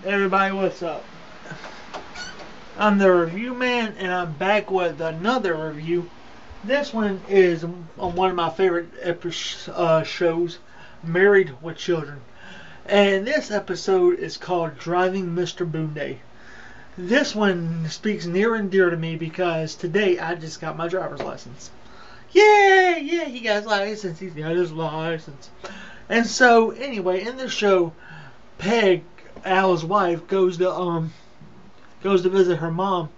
Everybody, what's up? I'm the Review Man, and I'm back with another review. This one is on one of my favorite shows, Married with Children. And this episode is called Driving Mr Boondy. This one speaks near and dear to me because today I just got my driver's license. Yay! Yeah, he got his license. He's got his license. And so, anyway, in the show, Peg, Al's wife, goes to visit her mom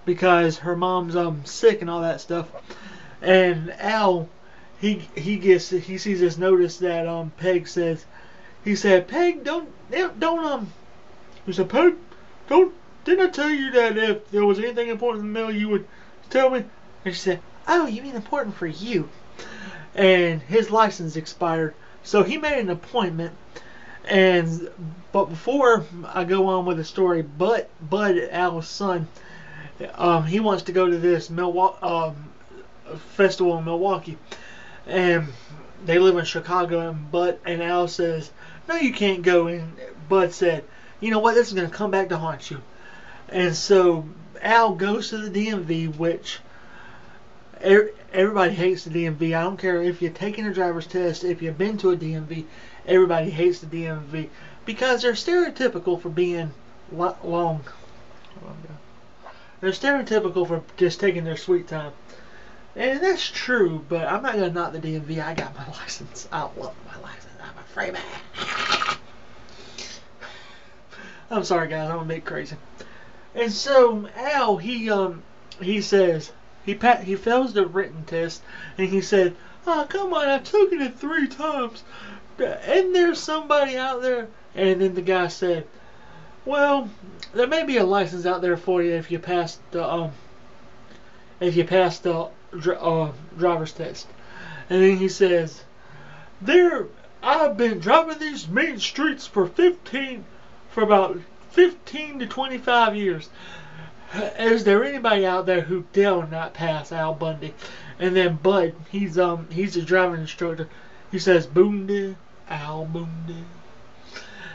because her mom's sick and all that stuff. And Al, he sees this notice that Peg says. He said, Peg, don't he said, Peg, didn't I tell you that if there was anything important in the mail you would tell me? And she said, oh, you mean important for you? And his license expired, so he made an appointment. But before I go on with the story, Bud, Al's son, he wants to go to this festival in Milwaukee, and they live in Chicago. And Bud and Al says, "No, you can't go." And Bud said, "You know what? This is going to come back to haunt you." And so Al goes to the DMV, which everybody hates the DMV. I don't care if you're taking a driver's test, if you've been to a DMV, everybody hates the DMV because they're stereotypical for being long. They're stereotypical for just taking their sweet time. And that's true, but I'm not going to knock the DMV. I got my license. I love my license. I'm a free man. I'm sorry, guys. I'm a bit crazy. And so Al, he says he fails the written test, and he said, "Oh, come on! I've taken it 3 times. Isn't there somebody out there?" And then the guy said, "Well, there may be a license out there for you if you pass the driver's test." And then he says, I've been driving these main streets for about 15 to 25 years. Is there anybody out there who dare not pass Al Bundy?" And then Bud, he's a driving instructor. He says, "Boondy, Al Bundy."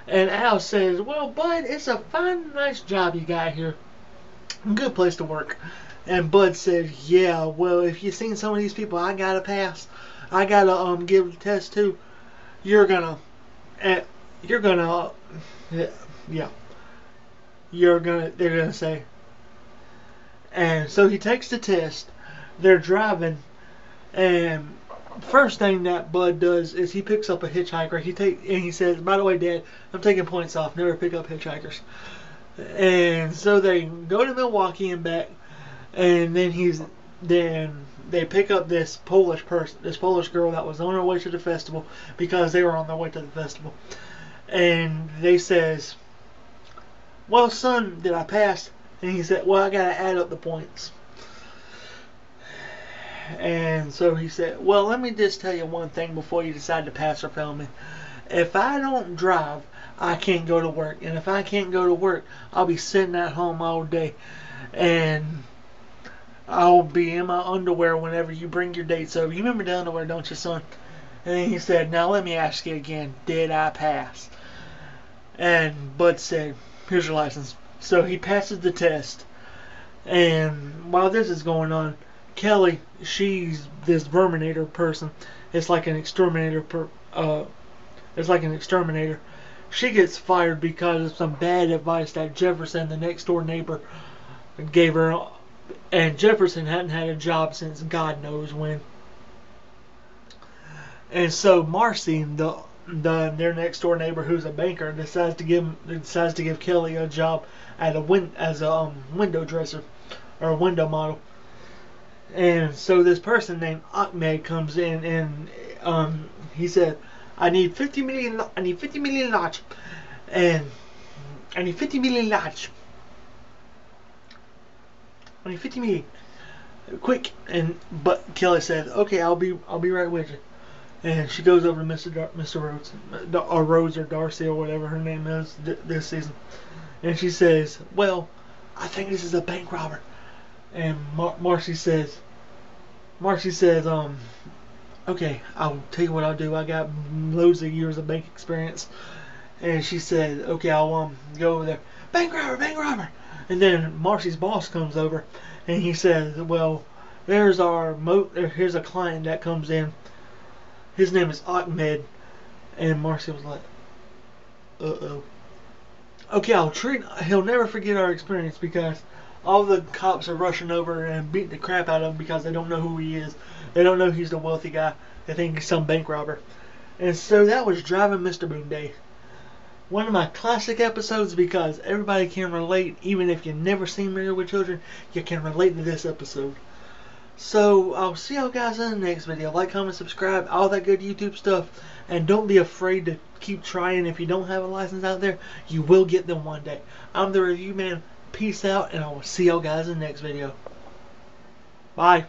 And Al says, "Well, Bud, it's a fine, nice job you got here. Good place to work." And Bud says, "Yeah, well, if you've seen some of these people I gotta pass, I gotta give the test to, they're gonna say." And so he takes the test. They're driving, and first thing that Bud does is he picks up a hitchhiker. He says, "By the way, Dad, I'm taking points off. Never pick up hitchhikers." And so they go to Milwaukee and back, and then they pick up this Polish girl that was on her way to the festival because they were on their way to the festival. And they says, "Well, son, did I pass?" And he said, "Well, I gotta add up the points." And so he said, "Well, let me just tell you one thing before you decide to pass or fail me. If I don't drive, I can't go to work. And if I can't go to work, I'll be sitting at home all day. And I'll be in my underwear whenever you bring your dates over." You remember the underwear, don't you, son? And then he said, "Now let me ask you again, did I pass?" And Bud said, "Here's your license." So he passes the test. And while this is going on, Kelly, she's this Verminator person. It's like an exterminator. She gets fired because of some bad advice that Jefferson, the next door neighbor, gave her. And Jefferson hadn't had a job since God knows when. And so Marcy, their next door neighbor, who's a banker, decides to give Kelly a job as a window dresser or a window model. And so this person named Ahmed comes in, and he said, I need 50 million large. And I need 50 million large. I need 50 million. Quick. But Kelly said, "Okay, I'll be right with you." And she goes over to Mr. Rhodes, or Rhodes or Darcy or whatever her name is this season. And she says, "Well, I think this is a bank robber." And Marcy says, "Okay, I'll tell you what I'll do. I got loads of years of bank experience." And she said, okay, I'll go over there. Bank robber, bank robber. And then Marcy's boss comes over, and he says, well, here's a client that comes in. His name is Ahmed. And Marcy was like, uh-oh. Okay, he'll never forget our experience because all the cops are rushing over and beating the crap out of him because they don't know who he is. They don't know he's the wealthy guy. They think he's some bank robber. And so that was Driving Mr Boondy. One of my classic episodes because everybody can relate. Even if you've never seen Married with Children, you can relate to this episode. So I'll see y'all guys in the next video. Like, comment, subscribe, all that good YouTube stuff. And don't be afraid to keep trying. If you don't have a license out there, you will get them one day. I'm the Review Man. Peace out, and I will see y'all guys in the next video. Bye.